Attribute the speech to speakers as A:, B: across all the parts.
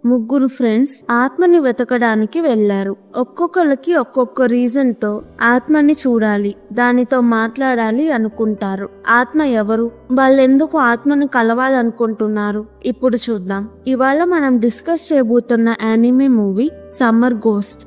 A: ముగ్గురు ఫ్రెండ్స్ ఆత్మని వెతకడానికి వెళ్లారు. ఒక్కొక్కరికి ఒక్కొక్క రీజన్ తో ఆత్మని చూడాలి, దానితో మాట్లాడాలి అనుకుంటారు. ఆత్మ ఎవరు? వాళ్ళెందుకు ఆత్మని కలవాలనుకుంటున్నారు? ఇప్పుడు చూద్దాం. ఇవాళ మనం డిస్కస్ చేయబోతున్న యానిమే మూవీ సమ్మర్ గోస్ట్.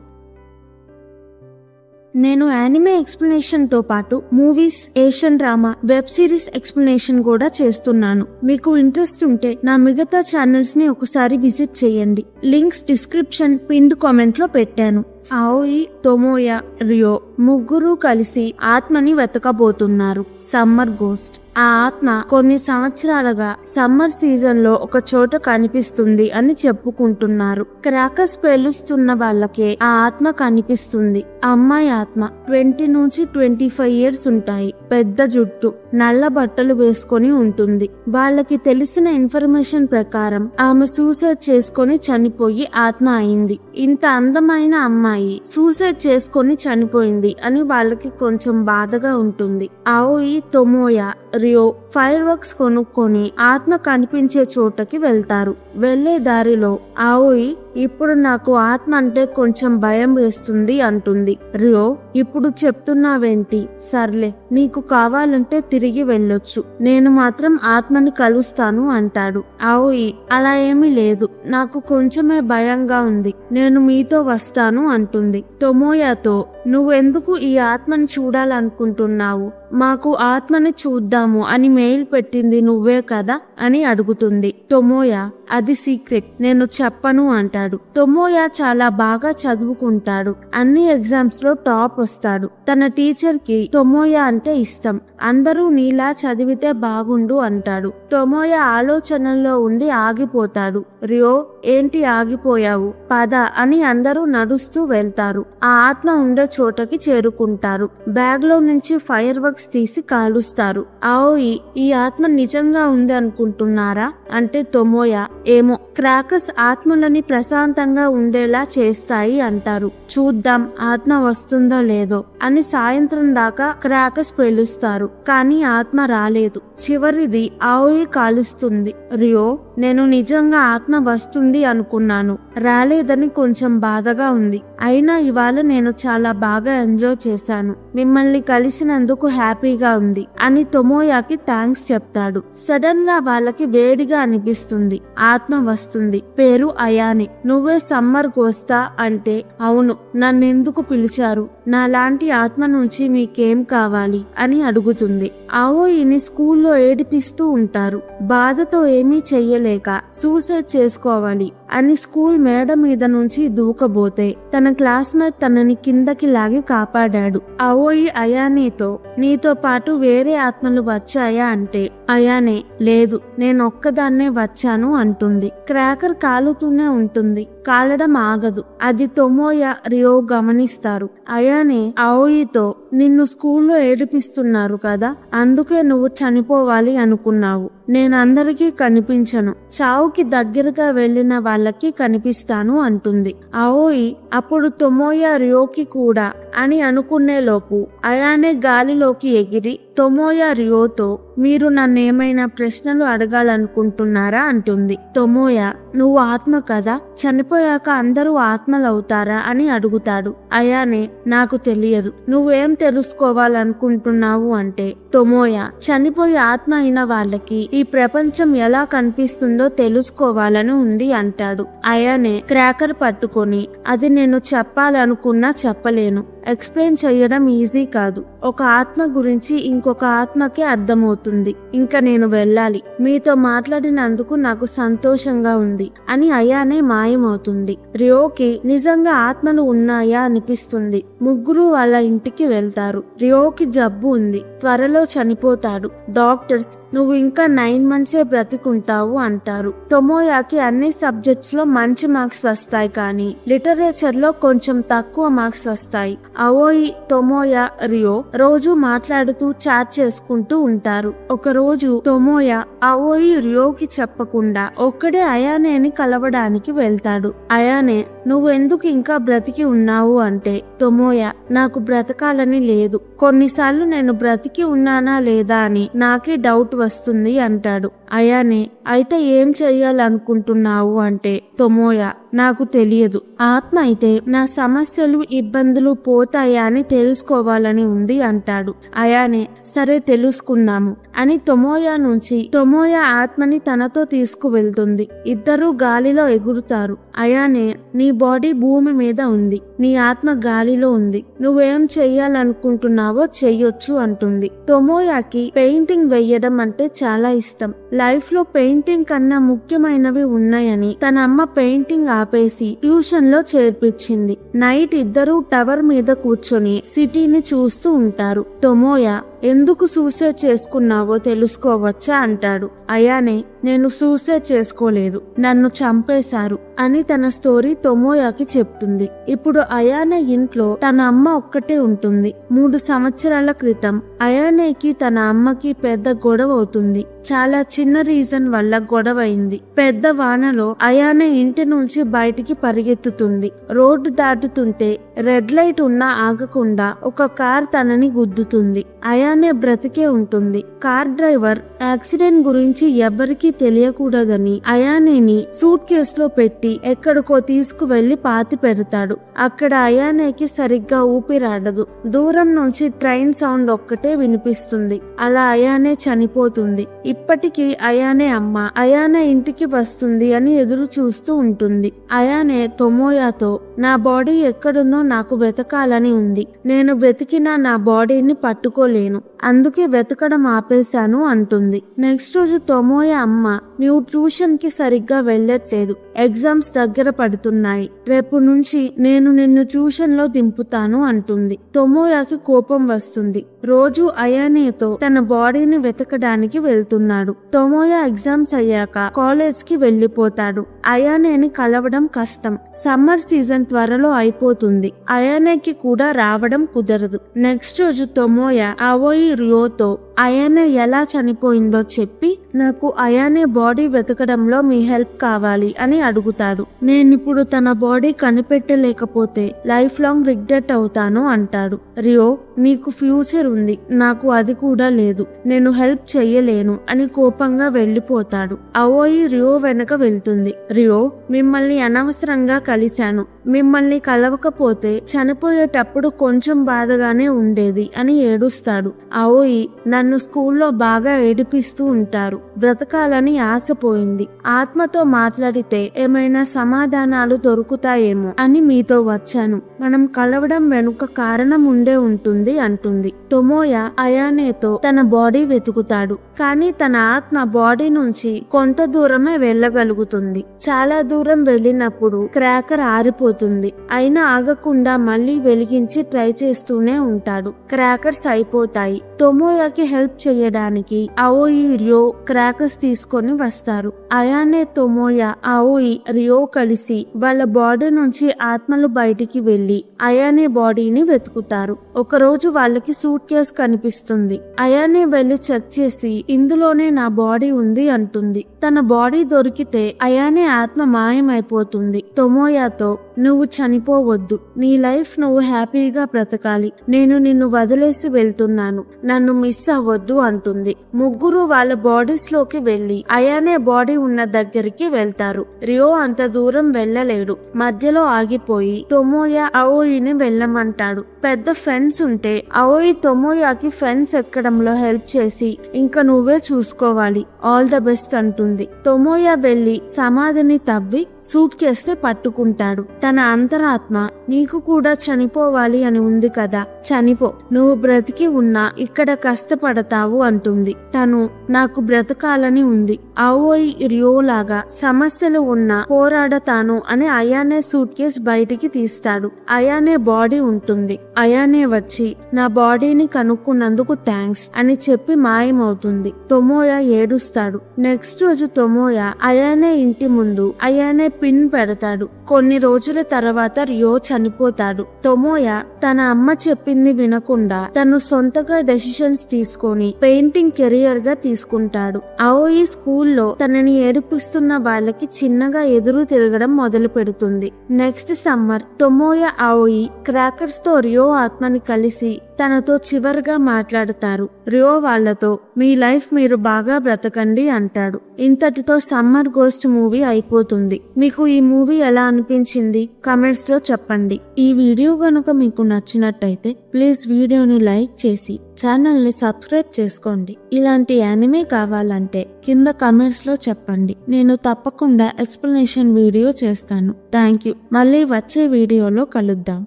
A: నేను యానిమే ఎక్స్ప్లెనేషన్ తో పాటు movies, Asian drama, web series explanation కూడా చేస్తున్నాను. మీకు ఇంట్రెస్ట్ ఉంటే నా మిగతా ఛానల్స్ ని ఒకసారి విజిట్ చేయండి. లింక్స్ డిస్క్రిప్షన్, పిన్డ్ కామెంట్ లో పెట్టాను. ఆఓయి, తోమోయా, రియో ముగ్గురు కలిసి ఆత్మని వెతకబోతున్నారు. Summer ghost. ఆ ఆత్మ కొన్ని సంవత్సరాలుగా సమ్మర్ సీజన్ లో ఒక చోట కనిపిస్తుంది అని చెప్పుకుంటున్నారు. క్రాకర్స్ పేలుస్తున్న వాళ్ళకే ఆ ఆత్మ కనిపిస్తుంది. అమ్మాయి ఆత్మ 20 నుంచి 25 ఇయర్స్ ఉంటాయి. పెద్ద జుట్టు, నల్ల బట్టలు వేసుకొని ఉంటుంది. వాళ్ళకి తెలిసిన ఇన్ఫర్మేషన్ ప్రకారం ఆమె సూసైడ్ చేసుకొని చనిపోయి ఆత్మ అయింది. ఇంత అందమైన అమ్మాయి సూసైడ్ చేసుకొని చనిపోయింది అని వాళ్ళకి కొంచెం బాధగా ఉంటుంది. ఆఓయి, తోమోయా, రియో ఫైర్ వర్క్స్ కొనుక్కొని ఆత్మ కనిపించే చోటకి వెళ్తారు. వెళ్లే దారిలో ఆఓయి, ఇప్పుడు నాకు ఆత్మ అంటే కొంచెం భయం వేస్తుంది అంటుంది. రియో, ఇప్పుడు చెప్తున్నావేంటి? సర్లే, నీకు కావాలంటే తిరిగి వెళ్ళొచ్చు, నేను మాత్రం ఆత్మని కలుస్తాను అంటాడు. ఆఓయి, అలా ఏమీ లేదు, నాకు కొంచెమే భయంగా ఉంది, నేను మీతో వస్తాను అంటుంది. తోమోయాతో, నువ్వెందుకు ఈ ఆత్మని చూడాలనుకుంటున్నావు? మాకు ఆత్మని చూద్దాము అని మెయిల్ పెట్టింది నువ్వే కదా అని అడుగుతుంది. తోమోయా, అది సీక్రెట్, నేను చెప్పను అంటాడు. తోమోయా చాలా బాగా చదువుకుంటాడు. అన్ని ఎగ్జామ్స్ లో టాప్ వస్తాడు. తన టీచర్ కి తోమోయా అంటే ఇష్టం. అందరూ నీలా చదివితే బాగుండు అంటాడు. తోమోయా ఆలోచనల్లో ఉండి ఆగిపోతాడు. రియో, ఏంటి ఆగిపోయావు? పద అని అందరూ నడుస్తూ వెళ్తారు. ఆ ఆత్మ ఉండే చోటకి చేరుకుంటారు. బ్యాగ్ లో నుంచి ఫైర్ వర్క్స్ తీసి కాలుస్తారు. ఆఓయి, ఈ ఆత్మ నిజంగా ఉంది అనుకుంటున్నారా అంటే తోమోయా, ఏమో, క్రాకర్స్ ఆత్మలని ప్రశాంతంగా ఉండేలా చేస్తాయి అంటారు. చూద్దాం ఆత్మ వస్తుందో లేదో అని సాయంత్రం దాకా క్రాకర్స్ పేలుస్తారు. కానీ ఆత్మ రాలేదు. చివరిది ఆఓయి కాలుస్తుంది. రియో, నేను నిజంగా ఆత్మ వస్తుంది అనుకున్నాను, రాలేదని కొంచెం బాధగా ఉంది. అయినా ఇవాళ నేను చాలా బాగా ఎంజాయ్ చేశాను, మిమ్మల్ని కలిసినందుకు హ్యాపీగా ఉంది అని తోమోయాకి థ్యాంక్స్ చెప్తాడు. సడన్ గా వాళ్ళకి వేడిగా అనిపిస్తుంది. ఆత్మ వస్తుంది. పేరు అయానే. నువ్వే సమ్మర్ గోస్తా అంటే అవును, నన్నెందుకు పిలిచారు? నాలాంటి ఆత్మ నుంచి మీకేం కావాలి అని అడుగుతుంది. ఆఓయిని స్కూల్లో ఏడిపిస్తూ ఉంటారు. బాధతో ఏమీ చెయ్యలేక సూసైడ్ చేసుకోవాలి అని స్కూల్ మేడ మీద నుంచి దూకబోతే తన క్లాస్మేట్ తనని కిందకి లాగి కాపాడాడు. ఆఓయి అయానేతో, నీతో పాటు వేరే ఆత్మలు వచ్చాయా అంటే అయానే, లేదు, నేను ఒక్కదాన్నే వచ్చాను అంటుంది. క్రాకర్ కాలుతూనే ఉంటుంది, కాలడం ఆగదు. అది తోమోయా, రియో గమనిస్తారు. అయానే ఆఓయితో, నిన్ను స్కూల్లో ఏడిపిస్తున్నారు కదా, అందుకే నువ్వు చనిపోవాలి అనుకున్నావు. నేను అందరికీ కనిపించను, చావుకి దగ్గరగా వెళ్లిన వాళ్ళకి కనిపిస్తాను అంటుంది. ఆఓయి అప్పుడు తోమోయా, రియోకి కూడా అని అనుకునే లోపు అయానే గాలిలోకి ఎగిరి తోమోయా, రియోతో, మీరు నన్నేమైనా ప్రశ్నలు అడగాలనుకుంటున్నారా అంటుంది. తోమోయా, నువ్వు ఆత్మ కదా, చనిపోయాక అందరూ ఆత్మలవుతారా అని అడుగుతాడు. అయానే, నాకు తెలియదు, నువ్వేం తెలుసుకోవాలనుకుంటున్నావు అంటే తోమోయా, చనిపోయి ఆత్మ అయిన వాళ్ళకి ఈ ప్రపంచం ఎలా కనిపిస్తుందో తెలుసుకోవాలని ఉంది అంటాడు. అయానే క్రాకర్ పట్టుకొని, అది నేను చెప్పాలనుకున్నా చెప్పలేను, ఎక్స్ప్లెయిన్ చేయడం ఈజీ కాదు. ఒక ఆత్మ గురించి ఇంకొక ఆత్మకి అర్థమవుతుంది. ఇంకా నేను వెళ్ళాలి, మీతో మాట్లాడినందుకు నాకు సంతోషంగా ఉంది అని అయానే మాయమవుతుంది. రియోకి నిజంగా ఆత్మలు ఉన్నాయా అనిపిస్తుంది. ముగ్గురు వాళ్ళ ఇంటికి వెళ్తారు. రియోకి జబ్బు ఉంది, త్వరలో చనిపోతాడు. డాక్టర్స్, నువ్వు ఇంకా 9 months బ్రతికుంటావు అంటారు. తోమోయాకి అన్ని సబ్జెక్ట్స్ లో మంచి మార్క్స్ వస్తాయి, కానీ లిటరేచర్ లో కొంచెం తక్కువ మార్క్స్ వస్తాయి. ఆఓయి, తోమోయా, రియో రోజు మాట్లాడుతూ చాట్ చేసుకుంటూ ఉంటారు. ఒక రోజు తోమోయా ఆఓయి రియోకి చెప్పకుండా ఒక్కడే అయానేని కలవడానికి వెళ్తాడు. అయానే, నువ్వు ఎందుకు ఇంకా బ్రతికి ఉన్నావు అంటే తోమోయా, నాకు బ్రతకాలని లేదు, కొన్నిసార్లు నేను బ్రతికి ఉన్నానా లేదా అని నాకే డౌట్ వస్తుంది అంటాడు. అయానే, అయితే ఏం చెయ్యాలనుకుంటున్నావు అంటే తొమోయా నాకు తెలియదు. ఆత్మ అయితే నా సమస్యలు ఇబ్బందులు పోతాయా అని తెలుసుకోవాలని ఉంది అంటాడు. అయానే సరే తెలుసుకుందాము అని తొమోయా ఆత్మని తనతో తీసుకువెళ్తుంది. ఇద్దరూ గాలిలో ఎగురుతారు. అయానే నీ బాడీ భూమి మీద ఉంది, నీ ఆత్మ గాలిలో ఉంది, నువ్వేం చెయ్యాలనుకుంటున్నావో చెయ్యొచ్చు అంటుంది. తొమోయాకి పెయింటింగ్ వెయ్యడం అంటే చాలా ఇష్టం. లైఫ్ లో పెయింటింగ్ కన్నా ముఖ్యమైనవి ఉన్నాయని తన అమ్మ పెయింటింగ్ ఆపేసి ట్యూషన్ లో చేర్పించింది. నైట్ ఇద్దరూ టవర్ మీద కూర్చొని సిటీని చూస్తూ ఉంటారు. తొమోయా ఎందుకు సూసైడ్ చేసుకున్నావో తెలుసుకోవచ్చా అంటాడు. అయానే నేను సూసైడ్ చేసుకోలేదు, నన్ను చంపేశారు అని తన స్టోరీ తొమోయాకి చెప్తుంది. ఇప్పుడు అయానే ఇంట్లో తన అమ్మ ఒక్కటే ఉంటుంది. 3 సంవత్సరాల క్రితం అయానేకి తన అమ్మకి పెద్ద గొడవ అవుతుంది. చాలా చిన్న రీజన్ వల్ల గొడవ అయింది. పెద్ద వానలో అయానే ఇంటి నుంచి బయటికి పరిగెత్తుతుంది. రోడ్డు దాటుతుంటే రెడ్ లైట్ ఉన్నా ఆగకుండా ఒక కార్ తనని గుద్దుతుంది. అయానే బ్రతికే ఉంటుంది. కార్ డ్రైవర్ యాక్సిడెంట్ గురించి ఎవ్వరికీ తెలియకూడదని అయానేని సూట్ కేసులో పెట్టి ఎక్కడికో తీసుకువెళ్లి పాతి పెడతాడు. అక్కడ అయానేకి సరిగ్గా ఊపిరాడదు. దూరం నుంచి ట్రైన్ సౌండ్ ఒక్కటే వినిపిస్తుంది. అలా అయానే చనిపోతుంది. ఇప్పటికీ అయానే అమ్మ అయానే ఇంటికి వస్తుంది అని ఎదురు చూస్తూ ఉంటుంది. అయానే తొమోయాతో నా బాడీ ఎక్కడుందో నాకు వెతకాలని ఉంది, నేను వెతికినా నా బాడీని పట్టుకోలేను, అందుకే వెతకడం ఆపేశాను అంటుంది. నెక్స్ట్ రోజు తొమోయా అమ్మ నువ్వు ట్యూషన్ కి సరిగ్గా వెళ్ళట్లేదు, ఎగ్జామ్స్ దగ్గర పడుతున్నాయి, రేపు నుంచి నేను నిన్ను ట్యూషన్ లో దింపుతాను అంటుంది. తొమోయాకి కోపం వస్తుంది. రోజు అయానేతో తన బాడీని వెతకడానికి వెళ్తున్నాడు. తొమోయా ఎగ్జామ్స్ అయ్యాక కాలేజ్ కి వెళ్లిపోతాడు. అయానేని కలవడం కష్టం. సమ్మర్ సీజన్ త్వరలో అయిపోతుంది. అయానేకి కూడా రావడం కుదరదు. నెక్స్ట్ రోజు తొమోయా అవోయి రియోతో అయానే ఎలా చనిపోయిందో చెప్పి నాకు అయానే బాడీ వెతకడంలో మీ హెల్ప్ కావాలి అని అడుగుతాడు. నేనిప్పుడు తన బాడీ కనిపెట్టలేకపోతే లైఫ్ లాంగ్ రిగ్రెట్ అవుతాను అంటాడు. రియో నీకు ఫ్యూచర్ ఉంది, నాకు అది కూడా లేదు, నేను హెల్ప్ చెయ్యలేను అని కోపంగా వెళ్లిపోతాడు. అవోయి రియో వెనక వెళ్తుంది. రియో మిమ్మల్ని అనవసరంగా కలిశాను, మిమ్మల్ని కలవకపోతే చనిపోయేటప్పుడు కొంచెం బాధగానే ఉండేది అని ఏడుస్తాడు. అవోయి నన్ను స్కూల్లో బాగా ఏడిపిస్తూ ఉంటారు, బ్రతకాలని ఆశపోయింది, ఆత్మతో మాట్లాడితే ఏమైనా సమాధానాలు దొరుకుతాయేమో అని మీతో వచ్చాను, మనం కలవడం వెనుక కారణం ఉండే ఉంటుంది అంటుంది. తొమోయా అయానేతో తన బాడీ వెతుకుతాడు. కానీ తన ఆత్మ బాడీ నుంచి కొంత దూరమే వెళ్ళగలుగుతుంది. చాలా దూరం వెళ్ళినప్పుడు క్రాకర్ ఆరిపోతుంది. అయినా ఆగకుండా మళ్ళీ వెలిగించి ట్రై చేస్తూనే ఉంటాడు. క్రాకర్స్ అయిపోతాయి. తొమోయాకి హెల్ప్ చేయడానికి అవోయి రియో క్రాకర్స్ తీసుకొని వస్తారు. అయానే తొమోయా అవోయి రియో కలిసి వాళ్ళ బాడీ నుంచి ఆత్మలు బయటికి వెళ్లి అయానే బాడీని వెతుకుతారు. ఒకరోజు వాళ్ళకి సూట్ కేస్ కనిపిస్తుంది. అయానే వెళ్లి చెక్ చేసి ఇందులోనే నా బాడీ ఉంది అంటుంది. తన బాడీ దొరికితే అయానే ఆత్మ మాయమైపోతుంది. తొమోయాతో నువ్వు చనిపోవద్దు, నీ లైఫ్ నువ్వు హ్యాపీగా బ్రతకాలి, నేను నిన్ను వదిలేసి వెళ్తున్నాను, నన్ను మిస్ అవ్వద్దు అంటుంది. ముగ్గురు వాళ్ళ బాడీస్ లోకి వెళ్లి అయానే బాడీ ఉన్న దగ్గరికి వెళ్తారు. రియో అంత దూరం వెళ్ళలేడు. మధ్యలో ఆగిపోయి తొమోయా అవోయిని వెళ్ళమంటాడు. పెద్ద ఫెన్స్ ఉంటే అవోయి తొమోయాకి ఫెన్స్ ఎక్కడంలో హెల్ప్ చేసి ఇంకా నువ్వే చూసుకోవాలి, ఆల్ ద బెస్ట్ అంటుంది. తొమోయా వెళ్లి సమాధిని తవ్వి సూట్ కేస్ ని పట్టుకుంటాడు. తన అంతరాత్మ నీకు కూడా చనిపోవాలి అని ఉంది కదా, చనిపో, నువ్వు బ్రతికి ఉన్నా ఇక్కడ కష్టపడతావు అంటుంది. తను నాకు బ్రతకాలని ఉంది, అవోయి రియో లాగా సమస్యలు ఉన్నా పోరాడతాను అని అయానే సూట్ కేస్ బయటికి తీస్తాడు. అయానే బాడీ ఉంటుంది. అయానే వచ్చి నా బాడీని కనుక్కున్నందుకు థ్యాంక్స్ అని చెప్పి మాయమవుతుంది. తొమోయా ఏడుస్తాడు. నెక్స్ట్ రోజు తొమోయా అయానే ఇంటి ముందు అయానే పిన్ పెడతాడు. కొన్ని రోజుల తర్వాత రియో చనిపోతాడు. తొమోయా తన అమ్మ చెప్పింది వినకుండా తను సొంతగా డెసిషన్స్ తీసుకొని పెయింటింగ్ కెరియర్ గా తీసుకుంటాడు. అవోయి స్కూల్లో తనని ఏడిపిస్తున్న వాళ్ళకి చిన్నగా ఎదురు తిరగడం మొదలు పెడుతుంది. నెక్స్ట్ సమ్మర్ తొమోయా అవోయి క్రాకర్స్ తో రియో ఆత్మని కలిసి తనతో చివరిగా మాట్లాడతారు. రియో వాళ్లతో మీ లైఫ్ మీరు బాగా బ్రతకండి అంటాడు. ఇంతటితో సమ్మర్ గోస్ట్ మూవీ అయిపోతుంది. మీకు ఈ మూవీ ఎలా అనిపించింది కమెంట్స్ లో చెప్పండి. ఈ వీడియో గనుక మీకు నచ్చినట్టయితే ప్లీజ్ వీడియోని లైక్ చేసి ఛానల్ ని సబ్స్క్రైబ్ చేసుకోండి. ఇలాంటి యానిమే కావాలంటే కింద కమెంట్స్ లో చెప్పండి. నేను తప్పకుండా ఎక్స్ప్లెనేషన్ వీడియో చేస్తాను. Thank you. మళ్ళీ వచ్చే వీడియోలో కలుద్దాం.